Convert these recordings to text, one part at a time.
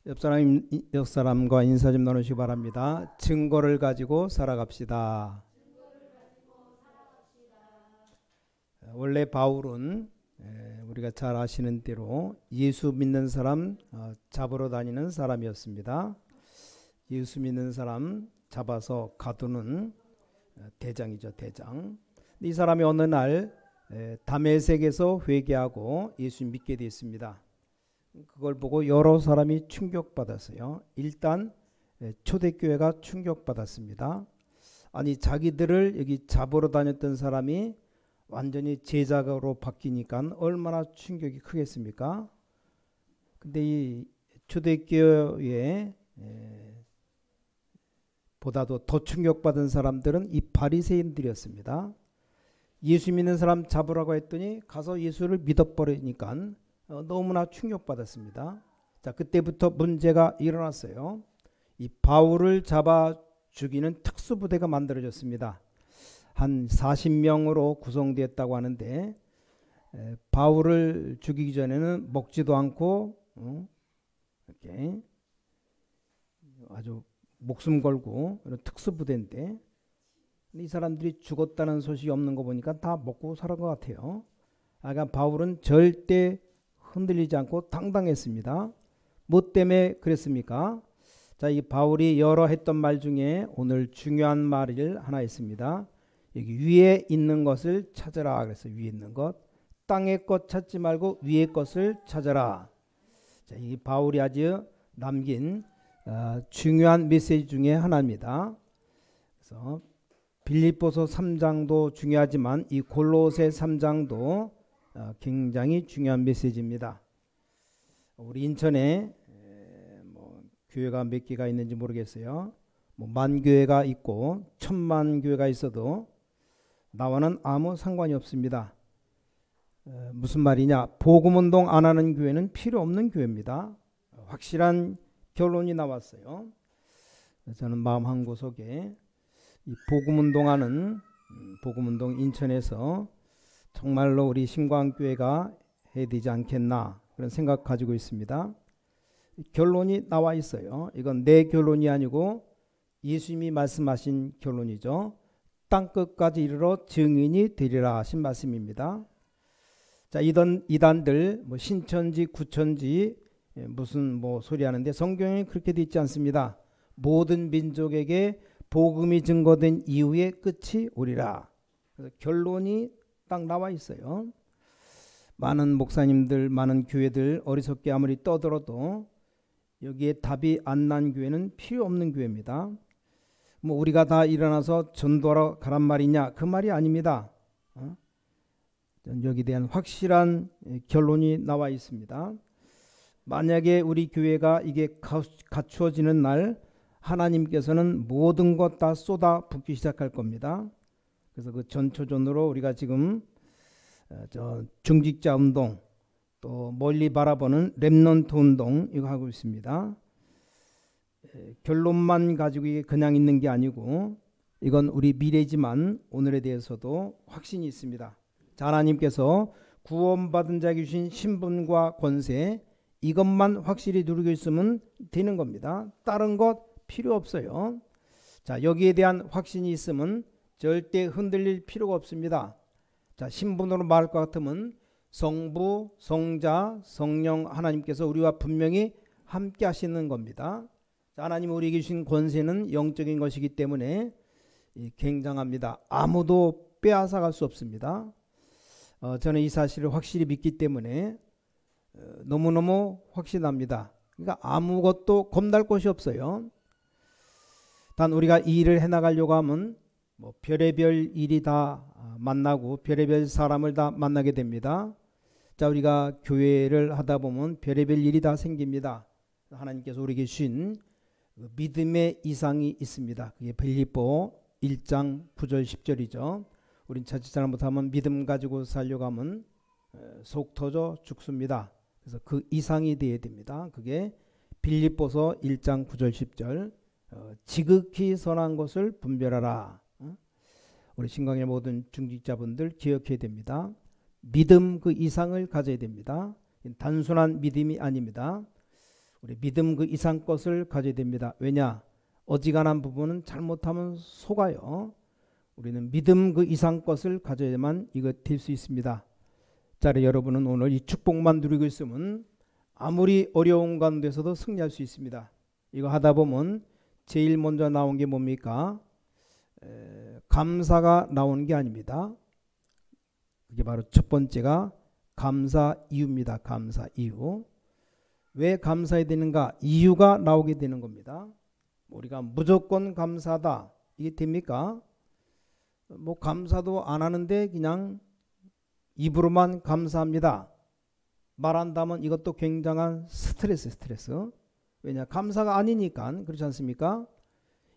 옆 사람과 인사 좀 나누시기 바랍니다. 증거를 가지고 살아갑시다. 원래 바울은 우리가 잘 아시는 대로 예수 믿는 사람 잡으러 다니는 사람이었습니다. 예수 믿는 사람 잡아서 가두는 대장이죠, 대장. 이 사람이 어느 날 다메섹에서 회개하고 예수 믿게 되었습니다. 그걸 보고 여러 사람이 충격받았어요. 일단 초대교회가 충격받았습니다. 아니, 자기들을 여기 잡으러 다녔던 사람이 완전히 제자로 바뀌니까 얼마나 충격이 크겠습니까? 근데 이 초대교회 보다도 더 충격받은 사람들은 이 바리새인들이었습니다. 예수 믿는 사람 잡으라고 했더니 가서 예수를 믿어버리니까 너무나 충격받았습니다. 자, 그때부터 문제가 일어났어요. 이 바울을 잡아 죽이는 특수부대가 만들어졌습니다. 한 40명으로 구성되었다고 하는데 바울을 죽이기 전에는 먹지도 않고 이렇게 아주 목숨 걸고 이런 특수부대인데 이 사람들이 죽었다는 소식이 없는 거 보니까 다 먹고 살은 것 같아요. 그러니까 바울은 절대 흔들리지 않고 당당했습니다. 뭐 때문에 그랬습니까? 자, 이 바울이 여러 했던 말 중에 오늘 중요한 말이 하나 있습니다. 여기 위에 있는 것을 찾아라. 그래서 위에 있는 것, 땅의 것 찾지 말고 위의 것을 찾아라. 자, 이 바울이 아주 남긴 중요한 메시지 중에 하나입니다. 그래서 빌립보서 3장도 중요하지만 이 골로새 3장도 굉장히 중요한 메시지입니다. 우리 인천에 교회가 몇 개가 있는지 모르겠어요. 만 교회가 있고 1000만 교회가 있어도 나와는 아무 상관이 없습니다. 무슨 말이냐? 복음운동 안 하는 교회는 필요 없는 교회입니다. 확실한 결론이 나왔어요. 저는 마음 한구석에 이 복음운동하는 복음운동 인천에서 정말로 우리 신광교회가 해야 되지 않겠나 그런 생각 가지고 있습니다. 결론이 나와 있어요. 이건 내 결론이 아니고 예수님이 말씀하신 결론이죠. 땅끝까지 이르러 증인이 되리라 하신 말씀입니다. 자, 이단들 신천지 구천지 무슨 소리 하는데 성경에 그렇게 되어 있지 않습니다. 모든 민족에게 복음이 증거된 이후에 끝이 오리라. 그래서 결론이 딱 나와 있어요. 많은 목사님들, 많은 교회들 어리석게 아무리 떠들어도 여기에 답이 안 난 교회는 필요 없는 교회입니다. 우리가 다 일어나서 전도하러 가란 말이냐? 그 말이 아닙니다. 여기에 대한 확실한 결론이 나와 있습니다. 만약에 우리 교회가 이게 갖추어지는 날 하나님께서는 모든 것 다 쏟아 붓기 시작할 겁니다. 그래서 그 전초전으로 우리가 지금 중직자 운동 또 멀리 바라보는 렘넌트 운동 이거 하고 있습니다. 결론만 가지고 이게 그냥 있는 게 아니고 이건 우리 미래지만 오늘에 대해서도 확신이 있습니다. 자, 하나님께서 구원받은 자에게 주신 신분과 권세 이것만 확실히 누리고 있으면 되는 겁니다. 다른 것 필요 없어요. 자, 여기에 대한 확신이 있으면 절대 흔들릴 필요가 없습니다. 자, 신분으로 말할 것 같으면 성부, 성자, 성령 하나님께서 우리와 분명히 함께 하시는 겁니다. 자, 하나님 우리에게 주신 권세는 영적인 것이기 때문에 굉장합니다. 아무도 빼앗아갈 수 없습니다. 저는 이 사실을 확실히 믿기 때문에 너무너무 확신합니다. 그러니까 아무것도 겁날 것이 없어요. 단 우리가 이 일을 해나가려고 하면 별의별 일이 다 만나고 별의별 사람을 다 만나게 됩니다. 자, 우리가 교회를 하다 보면 별의별 일이 다 생깁니다. 하나님께서 우리에게 주신 믿음의 이상이 있습니다. 그게 빌립보 1장 9절 10절이죠. 우린 자칫 잘못하면 믿음 가지고 살려고 하면 속 터져 죽습니다. 그래서 그 이상이 되어야 됩니다. 그게 빌립보서 1장 9절 10절 지극히 선한 것을 분별하라. 우리 신강의 모든 중직자분들 기억해야 됩니다. 믿음 그 이상을 가져야 됩니다. 단순한 믿음이 아닙니다. 우리 믿음 그 이상 것을 가져야 됩니다. 왜냐? 어지간한 부분은 잘못하면 속아요. 우리는 믿음 그 이상 것을 가져야만 이거 될 수 있습니다. 자, 여러분은 오늘 이 축복만 누리고 있으면 아무리 어려운 가운데서도 승리할 수 있습니다. 이거 하다 보면 제일 먼저 나온 게 뭡니까? 감사가 나오는 게 아닙니다. 그게 바로 첫 번째가 감사 이유입니다. 감사 이유. 왜 감사해야 되는가? 이유가 나오게 되는 겁니다. 우리가 무조건 감사하다. 이게 됩니까? 뭐 감사도 안 하는데 그냥 입으로만 감사합니다. 말한다면 이것도 굉장한 스트레스. 왜냐? 감사가 아니니까. 그렇지 않습니까?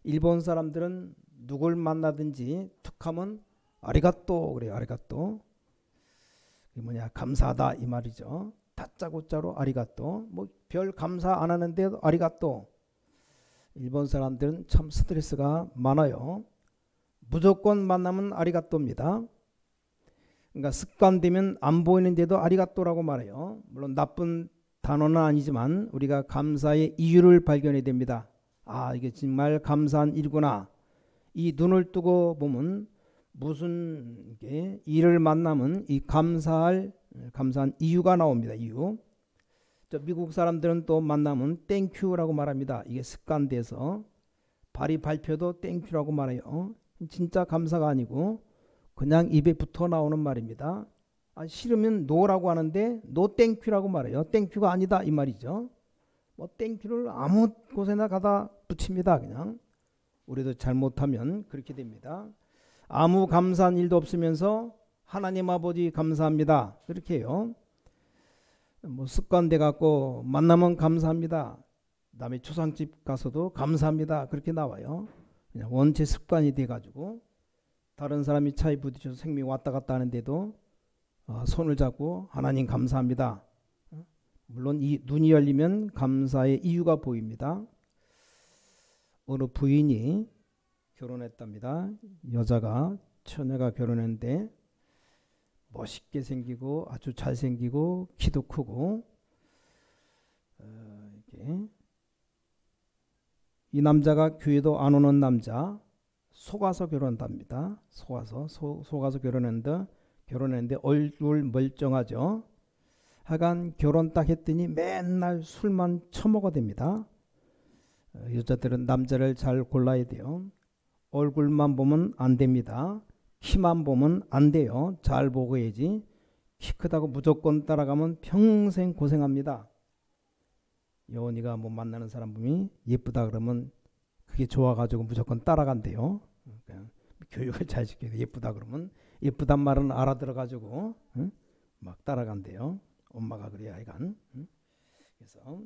일본 사람들은 누굴 만나든지 툭 하면 아리가또 그래요. 아리가또. 이게 뭐냐? 감사하다 이 말이죠. 다짜고짜로 아리가또. 뭐 별 감사 안 하는데도 아리가또. 일본 사람들은 참 스트레스가 많아요. 무조건 만나면 아리가또입니다. 그러니까 습관되면 안 보이는데도 아리가또라고 말해요. 물론 나쁜 단어는 아니지만 우리가 감사의 이유를 발견해야 됩니다. 아, 이게 정말 감사한 일구나. 이 눈을 뜨고 보면 무슨 일을 만나면 이 감사한 이유가 나옵니다. 이유. 미국 사람들은 또 만나면 땡큐라고 말합니다. 이게 습관돼서 발이 발표도 땡큐라고 말해요. 진짜 감사가 아니고 그냥 입에 붙어 나오는 말입니다. 아, 싫으면 노라고 하는데 노 땡큐라고 말해요. 땡큐가 아니다 이 말이죠. 뭐 땡큐를 아무 곳에나 가다 붙입니다. 그냥 우리도 잘못하면 그렇게 됩니다. 아무 감사한 일도 없으면서 하나님 아버지 감사합니다. 그렇게 해요. 뭐 습관돼 갖고 만나면 감사합니다. 남의 초상집 가서도 감사합니다. 그렇게 나와요. 그냥 원체 습관이 돼 가지고 다른 사람이 차에 부딪혀서 생명이 왔다 갔다 하는데도 손을 잡고 하나님 감사합니다. 물론 이 눈이 열리면 감사의 이유가 보입니다. 어느 부인이 결혼했답니다. 여자가 처녀가 결혼했는데 멋있게 생기고 아주 잘생기고 키도 크고 이렇게 이 남자가 교회도 안 오는 남자 속아서 결혼한답니다. 속아서 결혼했는데 얼굴 멀쩡하죠. 하여간 결혼 딱 했더니 맨날 술만 처먹어 됩니다. 여자들은 남자를 잘 골라야 돼요. 얼굴만 보면 안 됩니다. 키만 보면 안 돼요. 잘 보고 해야지. 키 크다고 무조건 따라가면 평생 고생합니다. 여원이가 뭐 만나는 사람 보면 예쁘다 그러면 그게 좋아가지고 무조건 따라간대요. 그러니까 교육을 잘 시켜야 돼. 예쁘다 그러면 예쁘단 말은 알아들어가지고 막 따라간대요. 엄마가 그래야 하여간. 그래서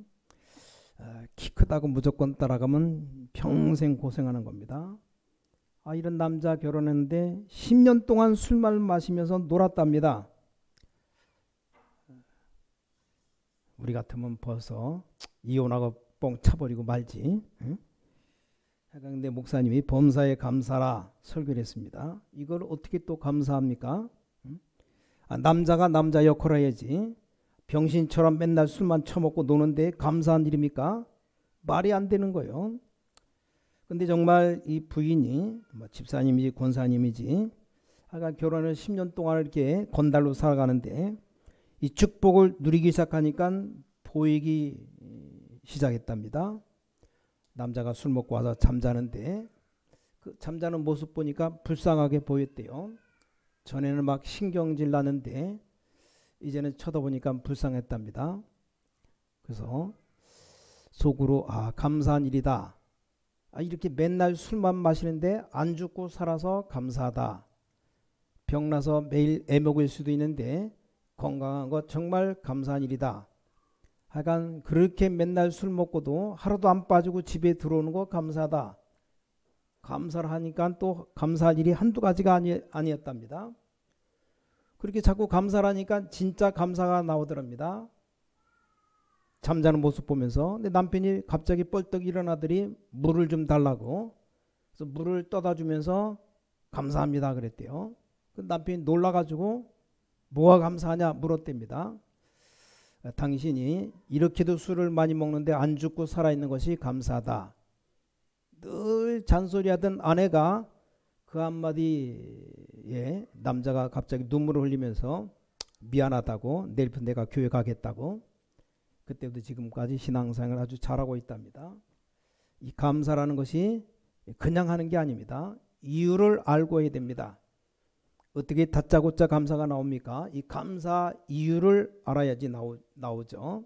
키 크다고 무조건 따라가면 평생 고생하는 겁니다. 이런 남자 결혼했는데 10년 동안 술만 마시면서 놀았답니다. 우리 같으면 벌써 이혼하고 뻥 차버리고 말지. 근데 목사님이 범사에 감사라 설교를 했습니다. 이걸 어떻게 또 감사합니까? 남자가 남자 역할을 해야지. 병신처럼 맨날 술만 처먹고 노는데 감사한 일입니까? 말이 안 되는 거예요. 근데 정말 이 부인이 집사님이지 권사님이지 하여간 결혼을 10년 동안 이렇게 건달로 살아가는데 이 축복을 누리기 시작하니까 보이기 시작했답니다. 남자가 술 먹고 와서 잠자는데 그 잠자는 모습 보니까 불쌍하게 보였대요. 전에는 막 신경질 나는데 이제는 쳐다보니까 불쌍했답니다. 그래서 속으로 감사한 일이다. 이렇게 맨날 술만 마시는데 안 죽고 살아서 감사하다. 병나서 매일 애먹을 수도 있는데 건강한 거 정말 감사한 일이다. 하여간 그렇게 맨날 술 먹고도 하루도 안 빠지고 집에 들어오는 거 감사하다. 감사를 하니까 또 감사할 일이 한두 가지가 아니었답니다. 그렇게 자꾸 감사를 하니까 진짜 감사가 나오더랍니다. 잠자는 모습 보면서. 근데 남편이 갑자기 뻘떡 일어나더니 물을 좀 달라고. 그래서 물을 떠다 주면서 감사합니다 그랬대요. 그 남편이 놀라가지고 뭐가 감사하냐 물었답니다. 당신이 이렇게도 술을 많이 먹는데 안 죽고 살아있는 것이 감사하다. 늘 잔소리하던 아내가 그 한마디에 남자가 갑자기 눈물을 흘리면서 미안하다고 내일부터 내가 교회 가겠다고 그때부터 지금까지 신앙생활을 아주 잘하고 있답니다. 이 감사라는 것이 그냥 하는 게 아닙니다. 이유를 알고 해야 됩니다. 어떻게 다짜고짜 감사가 나옵니까? 이 감사 이유를 알아야지 나오죠.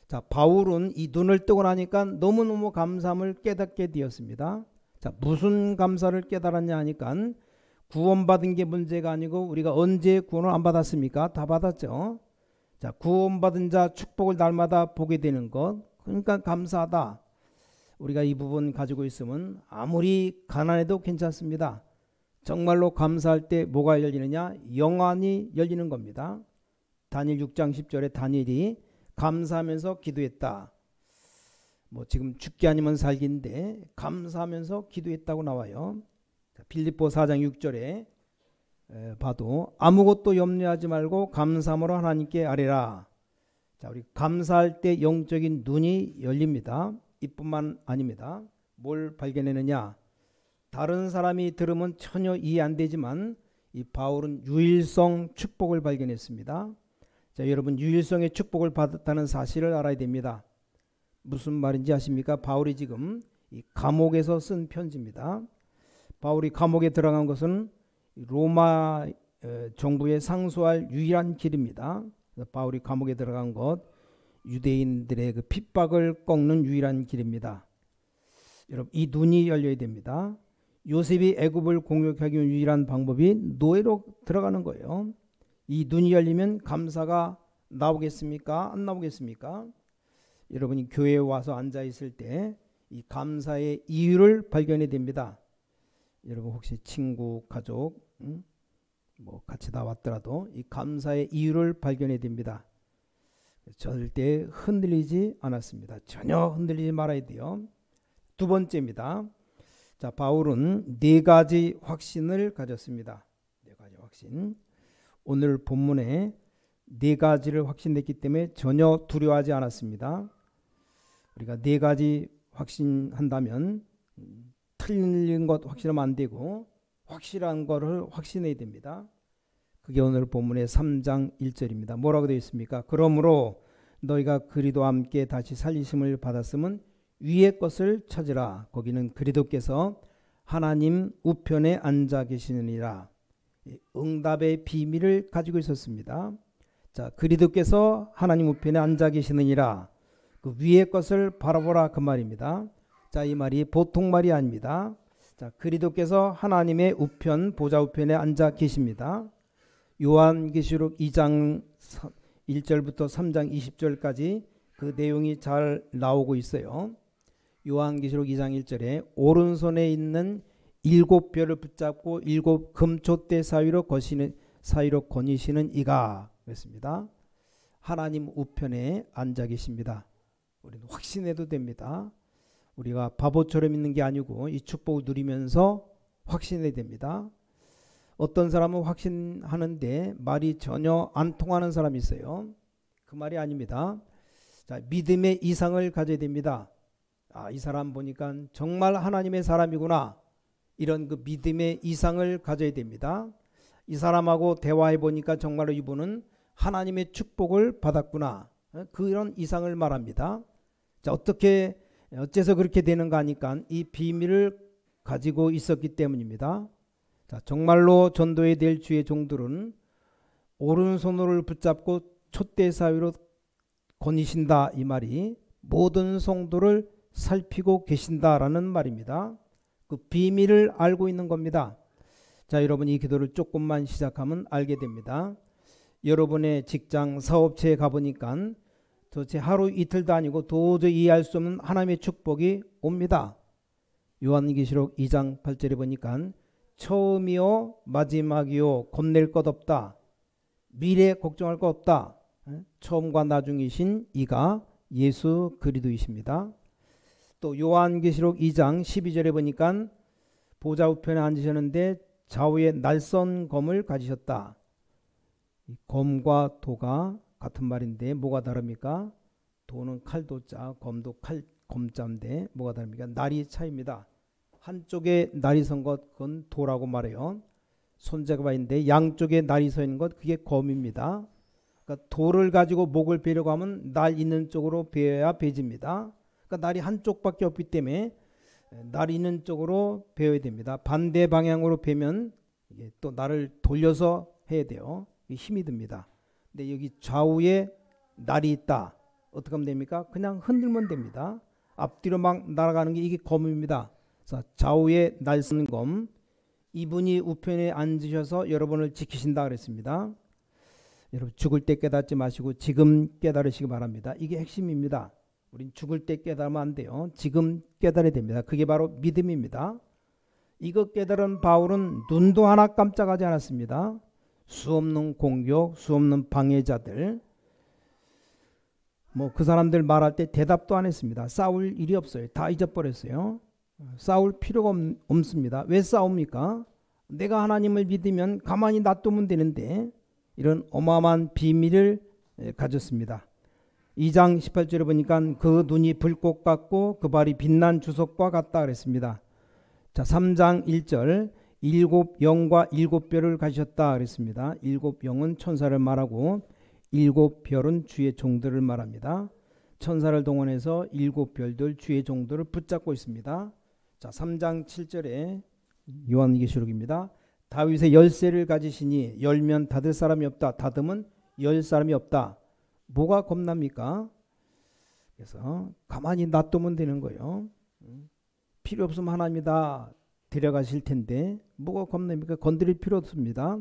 자, 바울은 이 눈을 뜨고 나니까 너무너무 감사함을 깨닫게 되었습니다. 자, 무슨 감사를 깨달았냐 하니까 구원받은 게 문제가 아니고 우리가 언제 구원을 안 받았습니까? 다 받았죠. 자, 구원받은 자 축복을 날마다 보게 되는 것, 그러니까 감사하다. 우리가 이 부분 가지고 있으면 아무리 가난해도 괜찮습니다. 정말로 감사할 때 뭐가 열리느냐? 영안이 열리는 겁니다. 다니엘 6장 10절에 다니엘이 감사하면서 기도했다. 뭐 지금 죽기 아니면 살기인데 감사하면서 기도했다고 나와요. 빌립보 4장 6절에 봐도 아무것도 염려하지 말고 감사함으로 하나님께 아뢰라. 자, 우리 감사할 때 영적인 눈이 열립니다. 이뿐만 아닙니다. 뭘 발견했느냐? 다른 사람이 들으면 전혀 이해 안 되지만 이 바울은 유일성 축복을 발견했습니다. 자, 여러분 유일성의 축복을 받았다는 사실을 알아야 됩니다. 무슨 말인지 아십니까? 바울이 지금 이 감옥에서 쓴 편지입니다. 바울이 감옥에 들어간 것은 로마 정부에 상소할 유일한 길입니다. 바울이 감옥에 들어간 것, 유대인들의 그 핍박을 꺾는 유일한 길입니다. 여러분 이 눈이 열려야 됩니다. 요셉이 애굽을 공격하기 위한 유일한 방법이 노예로 들어가는 거예요. 이 눈이 열리면 감사가 나오겠습니까? 안 나오겠습니까? 여러분이 교회에 와서 앉아 있을 때 이 감사의 이유를 발견해야 됩니다. 여러분 혹시 친구, 가족, 뭐 같이 나왔더라도 이 감사의 이유를 발견해야 됩니다. 절대 흔들리지 않았습니다. 전혀 흔들리지 말아야 돼요. 두 번째입니다. 자, 바울은 네 가지 확신을 가졌습니다. 네 가지 확신. 오늘 본문에 네 가지를 확신했기 때문에 전혀 두려워하지 않았습니다. 우리가 네 가지 확신한다면 틀린 것 확신하면 안 되고 확실한 거를 확신해야 됩니다. 그게 오늘 본문의 3장 1절입니다. 뭐라고 되어 있습니까? 그러므로 너희가 그리스도와 함께 다시 살리심을 받았으면 위의 것을 찾으라. 거기는 그리스도께서 하나님 우편에 앉아 계시느니라. 응답의 비밀을 가지고 있었습니다. 자, 그리스도께서 하나님 우편에 앉아 계시느니라. 그 위의 것을 바라보라 그 말입니다. 자, 이 말이 보통 말이 아닙니다. 자, 그리스도께서 하나님의 우편 보좌 우편에 앉아 계십니다. 요한계시록 2장 1절부터 3장 20절까지 그 내용이 잘 나오고 있어요. 요한계시록 2장 1절에 오른손에 있는 7별을 붙잡고 7 금촛대 사이로 거니시는 이가 그랬습니다. 하나님 우편에 앉아 계십니다. 우리는 확신해도 됩니다. 우리가 바보처럼 있는 게 아니고 이 축복을 누리면서 확신해야 됩니다. 어떤 사람은 확신하는데 말이 전혀 안 통하는 사람이 있어요. 그 말이 아닙니다. 자, 믿음의 이상을 가져야 됩니다. 아, 이 사람 보니까 정말 하나님의 사람이구나. 이런 그 믿음의 이상을 가져야 됩니다. 이 사람하고 대화해 보니까 정말로 이분은 하나님의 축복을 받았구나. 그런 이상을 말합니다. 자, 어째서 그렇게 되는가 하니까 이 비밀을 가지고 있었기 때문입니다. 자, 정말로 전도해야 될 주의 종들은 오른손으로 붙잡고 촛대 사위로 거니신다. 이 말이 모든 성도를 살피고 계신다라는 말입니다. 그 비밀을 알고 있는 겁니다. 자, 여러분 이 기도를 조금만 시작하면 알게 됩니다. 여러분의 직장, 사업체에 가보니까 도대체 하루 이틀도 아니고 도저히 이해할 수 없는 하나님의 축복이 옵니다. 요한계시록 2장 8절에 보니까 처음이요 마지막이요 겁낼 것 없다. 미래 걱정할 것 없다. 처음과 나중이신 이가 예수 그리스도이십니다. 또 요한계시록 2장 12절에 보니까 보좌 우편에 앉으셨는데 좌우에 날선 검을 가지셨다. 이 검과 도가 같은 말인데 뭐가 다릅니까? 도는 칼도자, 검도 검자인데 뭐가 다릅니까? 날이 차이입니다. 한쪽에 날이 선 것 그건 도라고 말해요. 손자가 있는데 양쪽에 날이 서 있는 것 그게 검입니다. 그러니까 도를 가지고 목을 베려고 하면 날 있는 쪽으로 베어야 베집니다. 그러니까 날이 한쪽밖에 없기 때문에 날 있는 쪽으로 베어야 됩니다. 반대 방향으로 베면 또 날을 돌려서 해야 돼요. 힘이 듭니다. 근데 여기 좌우에 날이 있다. 어떻게 하면 됩니까? 그냥 흔들면 됩니다. 앞뒤로 막 날아가는 게 이게 검입니다. 자, 좌우에 날 쓰는 검. 이분이 우편에 앉으셔서 여러분을 지키신다 그랬습니다. 여러분 죽을 때 깨닫지 마시고 지금 깨달으시기 바랍니다. 이게 핵심입니다. 우린 죽을 때 깨달으면 안 돼요. 지금 깨달아야 됩니다. 그게 바로 믿음입니다. 이거 깨달은 바울은 눈도 하나 깜짝하지 않았습니다. 수없는 공격, 수없는 방해자들, 뭐 그 사람들 말할 때 대답도 안 했습니다. 싸울 일이 없어요. 다 잊어버렸어요. 싸울 필요가 없습니다. 왜 싸웁니까? 내가 하나님을 믿으면 가만히 놔두면 되는데 이런 어마어마한 비밀을 가졌습니다. 2장 18절에 보니까 그 눈이 불꽃 같고 그 발이 빛난 주석과 같다 그랬습니다. 자, 3장 1절 일곱 영과 일곱 별을 가셨다 그랬습니다. 일곱 영은 천사를 말하고 일곱 별은 주의 종들을 말합니다. 천사를 동원해서 일곱 별들 주의 종들을 붙잡고 있습니다. 자, 3장 7절에 요한계시록입니다. 다윗의 열쇠를 가지시니 열면 닫을 사람이 없다. 닫으면 열 사람이 없다. 뭐가 겁납니까? 그래서 가만히 놔두면 되는 거예요. 필요 없으면 하나님이 다 데려가실 텐데 뭐가 겁납니까? 건드릴 필요 없습니다.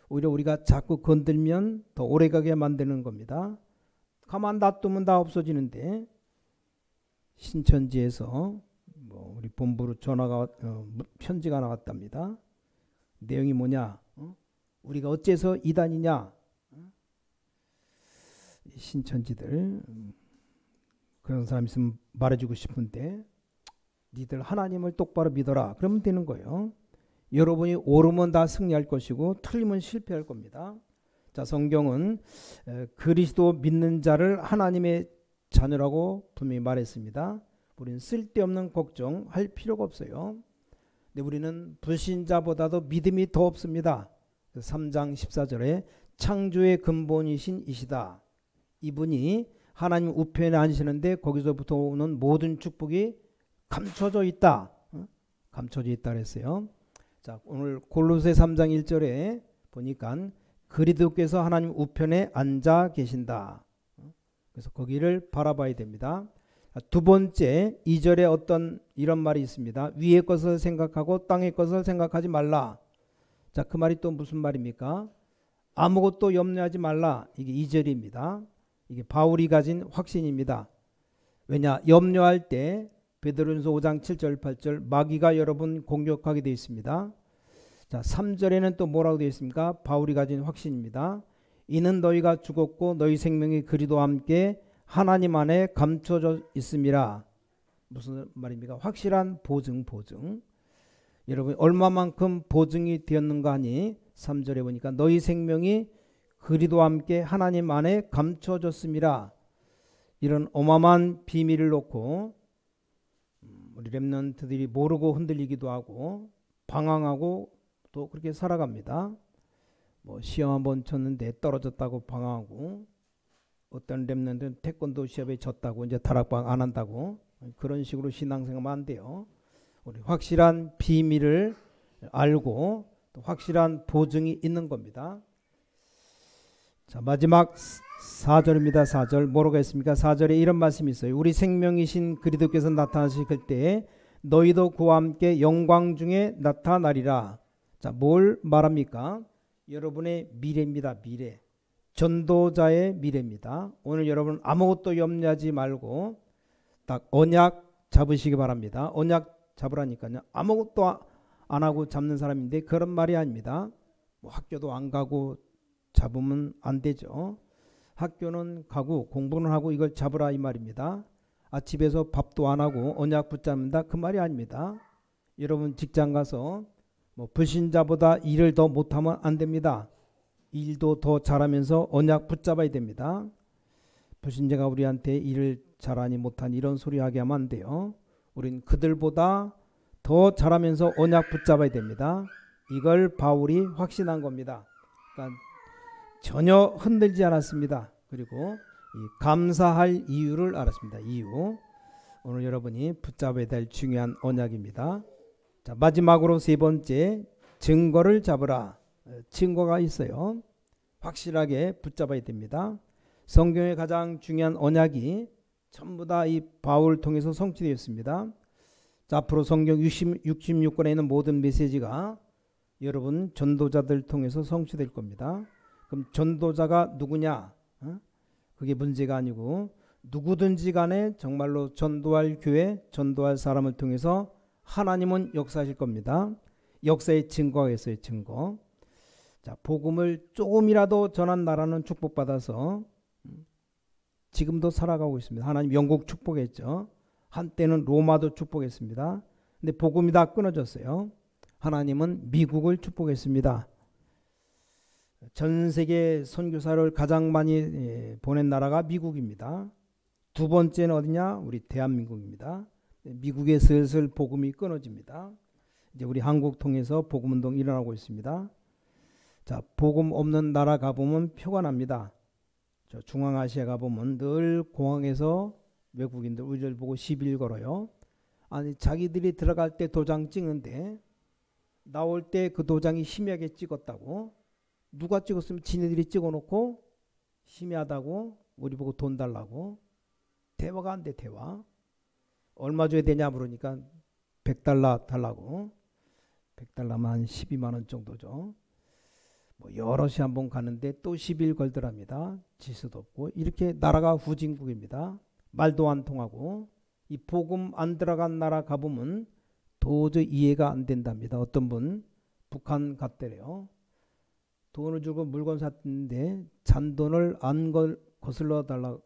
오히려 우리가 자꾸 건들면 더 오래가게 만드는 겁니다. 가만 놔두면 다 없어지는데 신천지에서 우리 본부로 편지가 나왔답니다. 내용이 뭐냐? 우리가 어째서 이단이냐? 신천지들 그런 사람 있으면 말해주고 싶은데 니들 하나님을 똑바로 믿어라. 그러면 되는 거예요. 여러분이 옳으면 다 승리할 것이고 틀리면 실패할 겁니다. 자, 성경은 그리스도 믿는 자를 하나님의 자녀라고 분명히 말했습니다. 우리는 쓸데없는 걱정할 필요가 없어요. 근데 우리는 불신자보다도 믿음이 더 없습니다. 3장 14절에 창조의 근본이신 이시다. 이분이 하나님 우편에 앉으시는데 거기서부터 오는 모든 축복이 감춰져 있다. 감춰져 있다 그랬어요. 자, 오늘 골로새 3장 1절에 보니까 그리스도께서 하나님 우편에 앉아 계신다. 그래서 거기를 바라봐야 됩니다. 두 번째 2절에 어떤 이런 말이 있습니다. 위의 것을 생각하고 땅의 것을 생각하지 말라. 자, 그 말이 또 무슨 말입니까? 아무것도 염려하지 말라. 이게 2절입니다. 이게 바울이 가진 확신입니다. 왜냐? 염려할 때 베드로전서 5장 7절 8절 마귀가 여러분 공격하게 되어 있습니다. 자, 3절에는 또 뭐라고 되어 있습니까? 바울이 가진 확신입니다. 이는 너희가 죽었고 너희 생명이 그리스도와 함께 하나님 안에 감춰져 있음이라. 무슨 말입니까? 확실한 보증. 여러분 얼마만큼 보증이 되었는가 하니 3절에 보니까 너희 생명이 그리스도와 함께 하나님 안에 감춰졌음이라. 이런 어마어마한 비밀을 놓고 우리 렘넌트들이 모르고 흔들리기도 하고 방황하고 또 그렇게 살아갑니다. 뭐 시험 한번 쳤는데 떨어졌다고 방황하고 어떤 렘넌트는 태권도 시합에 졌다고 이제 다락방 안 한다고 그런 식으로 신앙생활하면 안 돼요. 우리 확실한 비밀을 알고 또 확실한 보증이 있는 겁니다. 자, 마지막 4절입니다. 4절 뭐라고 했습니까? 4절에 이런 말씀이 있어요. 우리 생명이신 그리스도께서 나타나실 때 너희도 그와 함께 영광 중에 나타나리라. 자, 뭘 말합니까? 여러분의 미래입니다. 미래. 전도자의 미래입니다. 오늘 여러분 아무것도 염려하지 말고 딱 언약 잡으시기 바랍니다. 언약 잡으라니까요. 아무것도 안 하고 잡는 사람인데 그런 말이 아닙니다. 뭐 학교도 안 가고 잡으면 안 되죠. 학교는 가고 공부는 하고 이걸 잡으라 이 말입니다. 집에서 밥도 안 하고 언약 붙잡는다 그 말이 아닙니다. 여러분 직장 가서 뭐 불신자보다 일을 더 못하면 안 됩니다. 일도 더 잘하면서 언약 붙잡아야 됩니다. 불신자가 우리한테 일을 잘하니 못하니 이런 소리 하게 하면 안 돼요. 우린 그들보다 더 잘하면서 언약 붙잡아야 됩니다. 이걸 바울이 확신한 겁니다. 그러니까 전혀 흔들지 않았습니다. 그리고 이 감사할 이유를 알았습니다. 이유. 오늘 여러분이 붙잡아야 될 중요한 언약입니다. 자, 마지막으로 세 번째, 증거를 잡으라. 증거가 있어요. 확실하게 붙잡아야 됩니다. 성경의 가장 중요한 언약이 전부 다 이 바울을 통해서 성취되었습니다. 자, 앞으로 성경 66권에 있는 모든 메시지가 여러분 전도자들 통해서 성취될 겁니다. 그럼 전도자가 누구냐? 그게 문제가 아니고 누구든지 간에 정말로 전도할 교회, 전도할 사람을 통해서 하나님은 역사하실 겁니다. 역사의 증거가 있어요. 증거. 자, 복음을 조금이라도 전한 나라는 축복받아서 지금도 살아가고 있습니다. 하나님 영국 축복했죠. 한때는 로마도 축복했습니다. 근데 복음이 다 끊어졌어요. 하나님은 미국을 축복했습니다. 전 세계 선교사를 가장 많이 보낸 나라가 미국입니다. 두 번째는 어디냐? 우리 대한민국입니다. 미국에 슬슬 복음이 끊어집니다. 이제 우리 한국 통해서 복음운동 일어나고 있습니다. 자, 복음 없는 나라 가보면 표가 납니다. 저 중앙아시아 가보면 늘 공항에서 외국인들 우리를 보고 시비를 걸어요. 아니, 자기들이 들어갈 때 도장 찍는데 나올 때 그 도장이 희미하게 찍었다고. 누가 찍었으면 지네들이 찍어놓고 희미하다고 우리 보고 돈 달라고. 대화가 안 돼. 대화. 얼마 줘야 되냐 물으니까 100달러 달라고. 100달러면 한 12만 원 정도죠. 뭐 여럿이 한번 가는데 또 시비를 걸더랍니다. 지수도 없고. 이렇게 나라가 후진국입니다. 말도 안 통하고. 이 복음 안 들어간 나라 가보면 도저히 이해가 안 된답니다. 어떤 분 북한 갔대래요. 돈을 주고 물건 샀는데 잔돈을 안 거슬러 달라,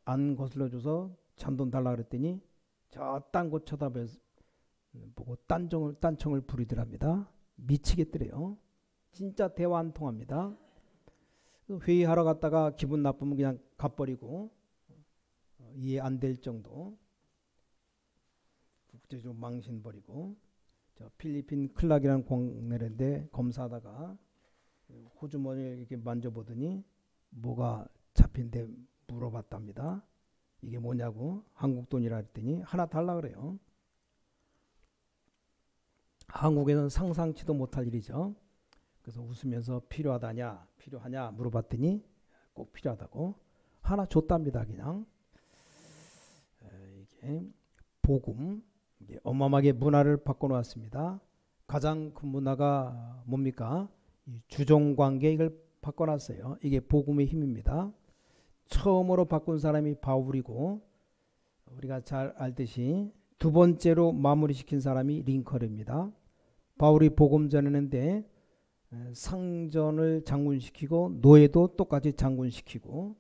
안 거슬러 줘서 잔돈 달라 그랬더니 저 딴 곳 쳐다보고 딴청을 부리더랍니다. 미치겠더래요. 진짜 대화 안 통합니다. 회의하러 갔다가 기분 나쁘면 그냥 가버리고 이해 안 될 정도. 국제적으로 망신버리고. 저 필리핀 클락이라는 공내인데 검사하다가 호주머니를 이렇게 만져보더니 뭐가 잡힌데 물어봤답니다. 이게 뭐냐고. 한국 돈이라 했더니 하나 달라 그래요. 한국에는 상상치도 못할 일이죠. 그래서 웃으면서 필요하냐 물어봤더니 꼭 필요하다고 하나 줬답니다. 그냥. 이게 복음, 이게 어마어마하게 문화를 바꿔놓았습니다. 가장 큰 문화가 뭡니까? 이 주종관계, 이걸 바꿔놨어요. 이게 복음의 힘입니다. 처음으로 바꾼 사람이 바울이고, 우리가 잘 알듯이 두 번째로 마무리시킨 사람이 링컨입니다. 바울이 복음 전했는데 상전을 장군시키고 노예도 똑같이 장군시키고,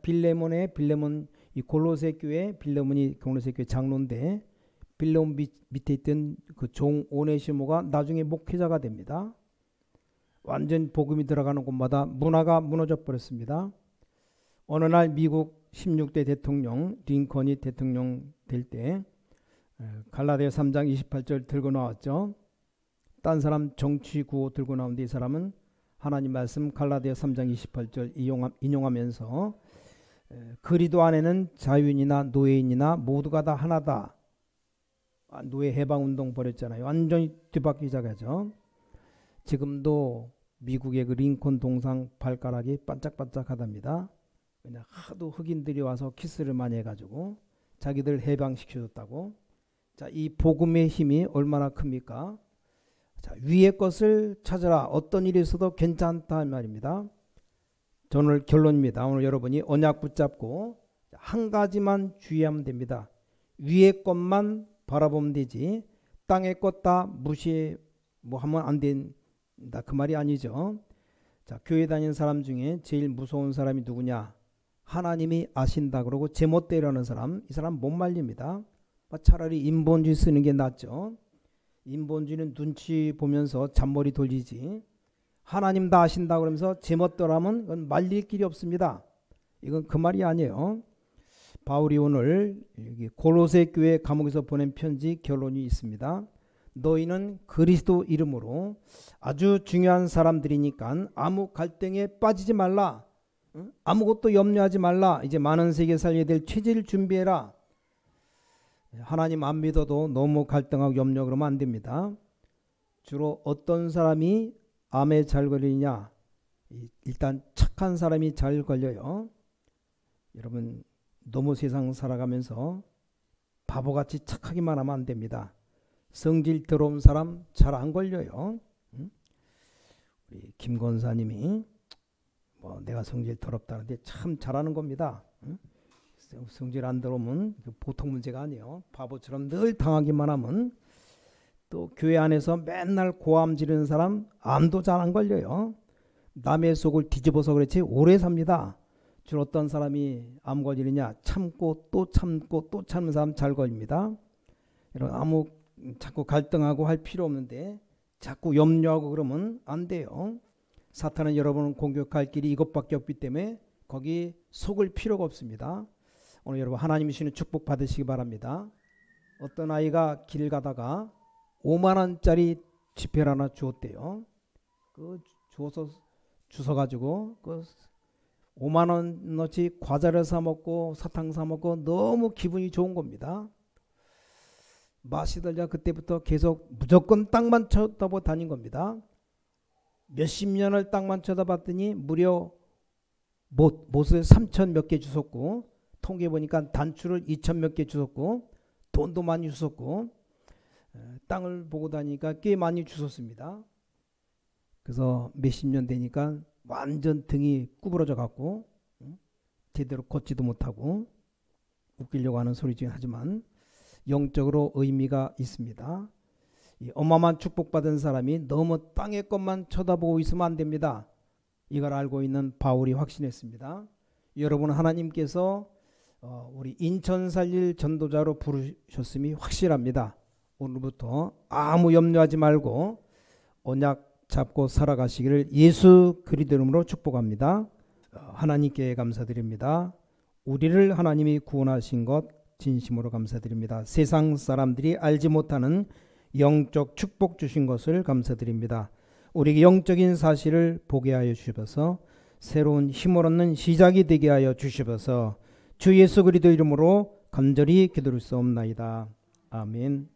빌레몬, 이 골로새 교회, 빌레몬이 골로새 교회 장로인데 빌레몬 밑에 있던 그 종 오네시모가 나중에 목회자가 됩니다. 완전 복음이 들어가는 곳마다 문화가 무너져 버렸습니다. 어느 날 미국 16대 대통령 링컨이 대통령 될 때 갈라디아 3장 28절 들고 나왔죠. 딴 사람 정치 구호 들고 나오는데 이 사람은 하나님 말씀 갈라디아 3장 28절 인용하면서 그리스도 안에는 자유인이나 노예인이나 모두가 다 하나다. 노예 해방운동 벌였잖아요. 완전히 뒤바뀌자가죠. 지금도 미국의 그 링컨 동상 발가락이 반짝반짝하답니다. 그냥 하도 흑인들이 와서 키스를 많이 해가지고 자기들 해방시켜줬다고. 자, 이 복음의 힘이 얼마나 큽니까? 자, 위의 것을 찾아라. 어떤 일이 있어도 괜찮다 말입니다. 오늘 결론입니다. 오늘 여러분이 언약 붙잡고 한 가지만 주의하면 됩니다. 위의 것만 바라보면 되지 땅의 것 다 무시해 하면 안 된다. 그 말이 아니죠. 자, 교회 다니는 사람 중에 제일 무서운 사람이 누구냐? 하나님이 아신다 그러고 제멋대로하는 사람, 이 사람 못 말립니다. 차라리 인본주의 쓰는 게 낫죠. 인본주의는 눈치 보면서 잔머리 돌리지. 하나님 다 아신다 그러면서 제멋대로 하면 그건 말릴 길이 없습니다. 이건 그 말이 아니에요. 바울이 오늘 여기 골로새 교회 감옥에서 보낸 편지 결론이 있습니다. 너희는 그리스도 이름으로 아주 중요한 사람들이니까 아무 갈등에 빠지지 말라. 아무것도 염려하지 말라. 이제 많은 세계 살려야 될 체질을 준비해라. 하나님 안 믿어도 너무 갈등하고 염려 그러면 안 됩니다. 주로 어떤 사람이 암에 잘 걸리냐? 일단 착한 사람이 잘 걸려요. 여러분 너무 세상 살아가면서 바보같이 착하기만 하면 안 됩니다. 성질 더러운 사람 잘 안 걸려요. 우리 김 권사님이 내가 성질 더럽다는데 참 잘하는 겁니다. 성질 안 더러우면 보통 문제가 아니에요. 바보처럼 늘 당하기만 하면. 또 교회 안에서 맨날 고함 지르는 사람 암도 잘 안 걸려요. 남의 속을 뒤집어서 그렇지 오래 삽니다. 주로 어떤 사람이 암 걸리느냐? 참고 또 참고 또 참는 사람 잘 걸립니다. 여러분 자꾸 갈등하고 할 필요 없는데 자꾸 염려하고 그러면 안 돼요. 사탄은 여러분을 공격할 길이 이것밖에 없기 때문에 거기 속을 필요가 없습니다. 오늘 여러분 하나님이 주시는 축복 받으시기 바랍니다. 어떤 아이가 길 가다가 5만 원짜리 지폐를 하나 주었대요. 그 주워가지고 그 5만 원어치 과자를 사 먹고 사탕 사 먹고 너무 기분이 좋은 겁니다. 맛이 들자 그때부터 계속 무조건 땅만 쳐다보고 다닌 겁니다. 몇십 년을 땅만 쳐다봤더니 무려 못을 3천 몇 개 주웠고, 통계 보니까 단추를 2천 몇 개 주웠고, 돈도 많이 주웠고, 땅을 보고 다니니까 꽤 많이 주웠습니다. 그래서 몇십 년 되니까 완전 등이 구부러져 갖고 제대로 걷지도 못하고, 웃기려고 하는 소리긴 하지만 영적으로 의미가 있습니다. 이 어마어마한 축복받은 사람이 너무 땅의 것만 쳐다보고 있으면 안 됩니다. 이걸 알고 있는 바울이 확신했습니다. 여러분 하나님께서 우리 인천 살릴 전도자로 부르셨음이 확실합니다. 오늘부터 아무 염려하지 말고 언약 잡고 살아가시기를 예수 그리스도 이름으로 축복합니다. 하나님께 감사드립니다. 우리를 하나님이 구원하신 것 진심으로 감사드립니다. 세상 사람들이 알지 못하는 영적 축복 주신 것을 감사드립니다. 우리에게 영적인 사실을 보게 하여 주셔서 새로운 힘을 얻는 시작이 되게 하여 주셔서 주 예수 그리스도 이름으로 간절히 기도를 쏘옵나이다. 아멘.